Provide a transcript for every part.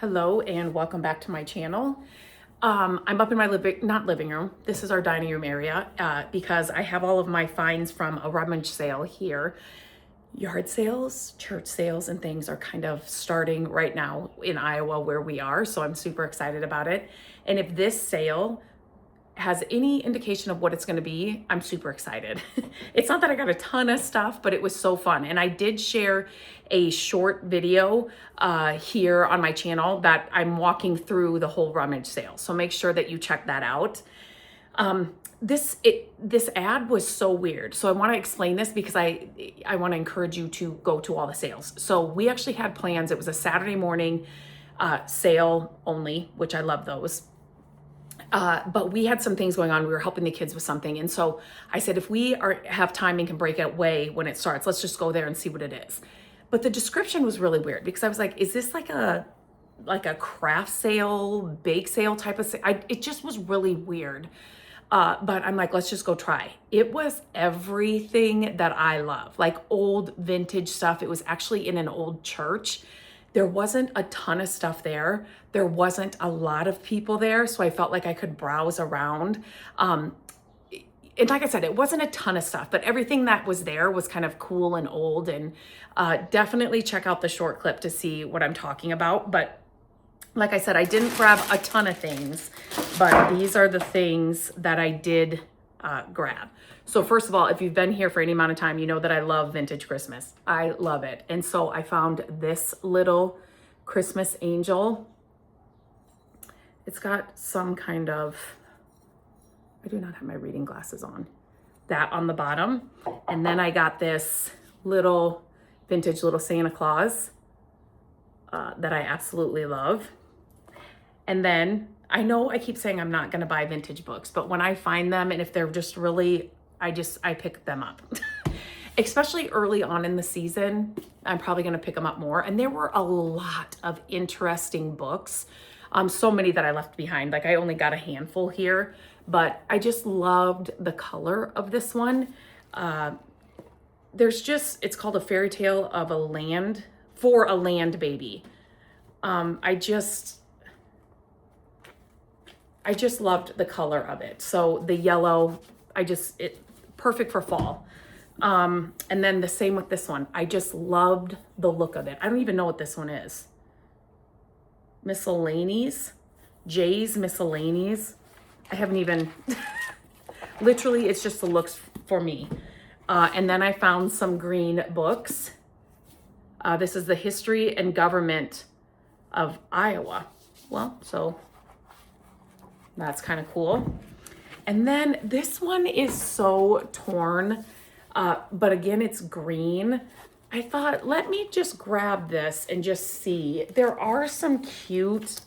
Hello and welcome back to my channel. I'm up in my not living room. This is our dining room area because I have all of my finds from a rummage sale here. Yard sales, church sales, and things are kind of starting right now in Iowa where we are. So I'm super excited about it. And if this sale has any indication of what it's going to be, I'm super excited. It's not that I got a ton of stuff, but it was so fun. And I did share a short video here on my channel that I'm walking through the whole rummage sale. So make sure that you check that out. This ad was so weird. So I want to explain this because I want to encourage you to go to all the sales. So we actually had plans. It was a Saturday morning sale only, which I love those. But we had some things going on. We were helping the kids with something. And so I said, if we have time and can break away when it starts, let's just go there and see what it is. But the description was really weird because I was like, is this like a craft sale, bake sale type of sale? It just was really weird. But I'm like, let's just go try. It was everything that I love, like old vintage stuff. It was actually in an old church. There wasn't a ton of stuff there. There wasn't a lot of people there, so I felt like I could browse around. And like I said, it wasn't a ton of stuff, but everything that was there was kind of cool and old. And definitely check out the short clip to see what I'm talking about. But like I said, I didn't grab a ton of things, but these are the things that I did grab. So first of all, if you've been here for any amount of time, you know that I love vintage Christmas. I love it. And so I found this little Christmas angel. It's got some kind of, I do not have my reading glasses on, that on the bottom. And then I got this little vintage little Santa Claus that I absolutely love. And then I know I keep saying I'm not going to buy vintage books, but when I find them and if they're just really, I pick them up. Especially early on in the season, I'm probably going to pick them up more. And there were a lot of interesting books. So many that I left behind. Like I only got a handful here, but I just loved the color of this one. It's called A Fairy Tale of a Land for a Land Baby. I just loved the color of it. So the yellow, perfect for fall. And then the same with this one. I just loved the look of it. I don't even know what this one is. Miscellanies, Jay's Miscellanies. I haven't even, literally it's just the looks for me. And then I found some green books. This is the History and Government of Iowa. Well, so that's kind of cool. And then this one is so torn, but again, it's green. I thought, let me just grab this and just see. There are some cute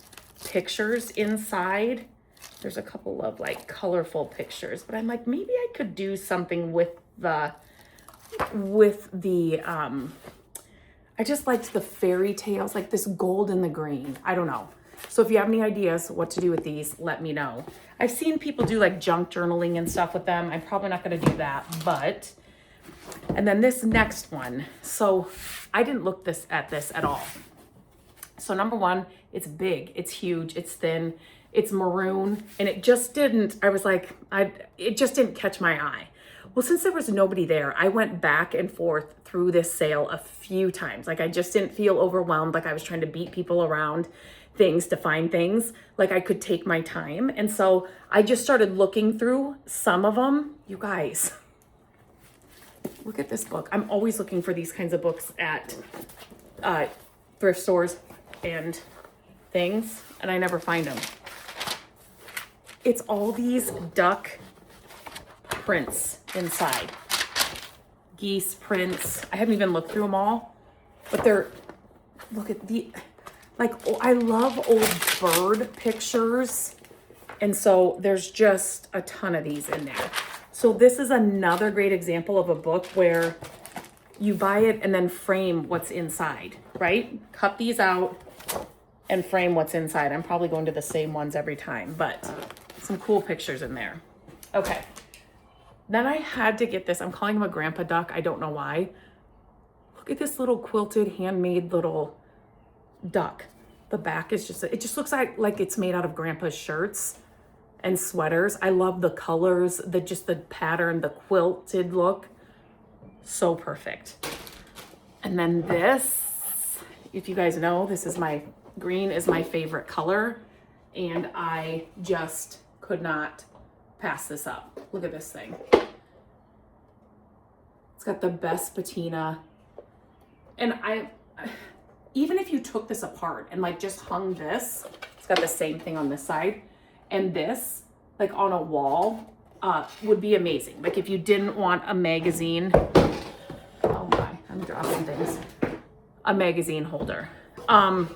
pictures inside. There's a couple of like colorful pictures, but I'm like, maybe I could do something with the, I just liked the fairy tales, like this gold and the green. I don't know. So if you have any ideas what to do with these, let me know. I've seen people do like junk journaling and stuff with them. I'm probably not going to do that, but, and then this next one. So I didn't look at this at all. So number one, it's big, it's huge, it's thin, it's maroon, and it just didn't, I was like, it just didn't catch my eye. Well, since there was nobody there, I went back and forth through this sale a few times. Like I just didn't feel overwhelmed, like I was trying to beat people around things to find things. Like I could take my time. And so I just started looking through some of them. You guys, look at this book. I'm always looking for these kinds of books at thrift stores and things, and I never find them. It's all these duck prints inside. Geese prints. I haven't even looked through them all, but look at the, like, oh, I love old bird pictures. And so there's just a ton of these in there. So this is another great example of a book where you buy it and then frame what's inside, right? Cut these out and frame what's inside. I'm probably going to the same ones every time, but some cool pictures in there. Okay. Then I had to get this. I'm calling him a grandpa duck. I don't know why. Look at this little quilted, handmade little duck. The back is just, it just looks like it's made out of grandpa's shirts and sweaters. I love the colors, just the pattern, the quilted look. So perfect. And then this, if you guys know, green is my favorite color. And I just could not pass this up. Look at this thing. It's got the best patina. And even if you took this apart and like just hung this, it's got the same thing on this side, and this like on a wall would be amazing. Like if you didn't want a magazine, oh my, I'm dropping things, a magazine holder. And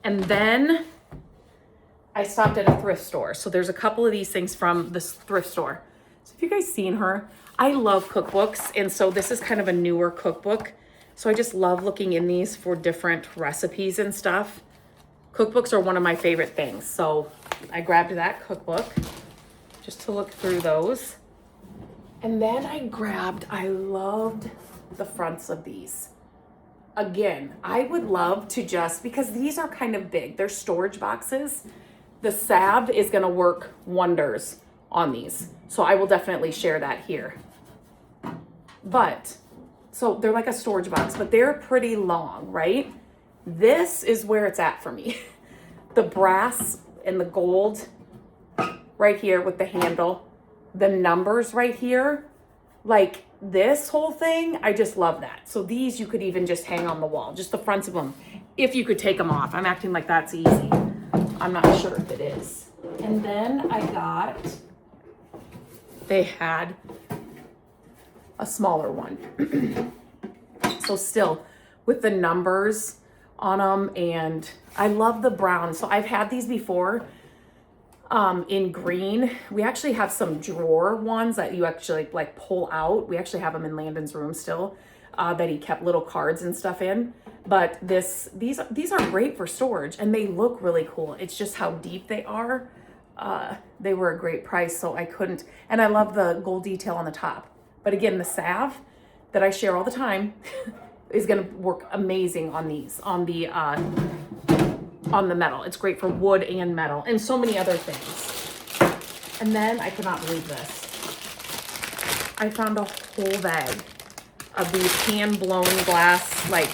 then I stopped at a thrift store. So there's a couple of these things from this thrift store. So if you guys seen her, I love cookbooks. And so this is kind of a newer cookbook. So I just love looking in these for different recipes and stuff. Cookbooks are one of my favorite things. So I grabbed that cookbook just to look through those. And then I loved the fronts of these. Again, I would love to because these are kind of big, they're storage boxes. The salve is gonna work wonders on these. So I will definitely share that here. So they're like a storage box, but they're pretty long, right? This is where it's at for me. The brass and the gold right here with the handle, the numbers right here, like this whole thing, I just love that. So these you could even just hang on the wall, just the fronts of them, if you could take them off. I'm acting like that's easy. I'm not sure if it is. And then they had a smaller one. So still with the numbers on them, and I love the brown. So I've had these before in green. We actually have some drawer ones that you actually like pull out. We actually have them in Landon's room still, that he kept little cards and stuff in. But these are great for storage, and they look really cool. It's just how deep they are. They were a great price, so I couldn't. And I love the gold detail on the top. But again, the salve that I share all the time is gonna work amazing on these, on the metal. It's great for wood and metal and so many other things. And then I could not believe this. I found a whole bag of these hand-blown glass, like,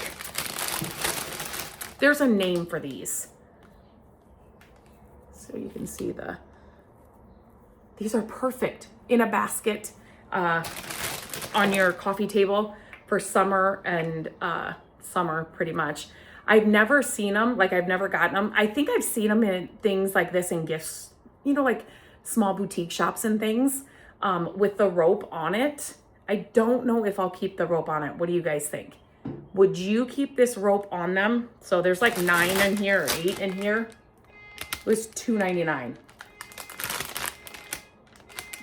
there's a name for these. So you can see these are perfect in a basket, on your coffee table for summer and summer pretty much. I've never seen them, like I've never gotten them. I think I've seen them in things like this in gifts, you know, like small boutique shops and things, with the rope on it. I don't know if I'll keep the rope on it. What do you guys think? Would you keep this rope on them? So there's like 9 in here or 8 in here. It was $2.99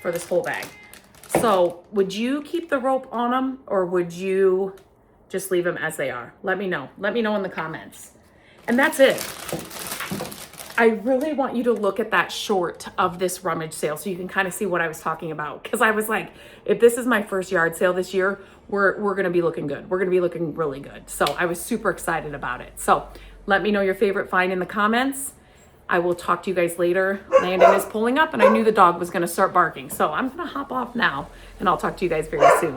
for this whole bag. So would you keep the rope on them, or would you just leave them as they are? Let me know. Let me know in the comments. And that's it. I really want you to look at that short of this rummage sale so you can kind of see what I was talking about. Because I was like, if this is my first yard sale this year, we're going to be looking good. We're going to be looking really good. So I was super excited about it. So let me know your favorite find in the comments. I will talk to you guys later. Landon is pulling up, and I knew the dog was going to start barking. So I'm going to hop off now, and I'll talk to you guys very soon.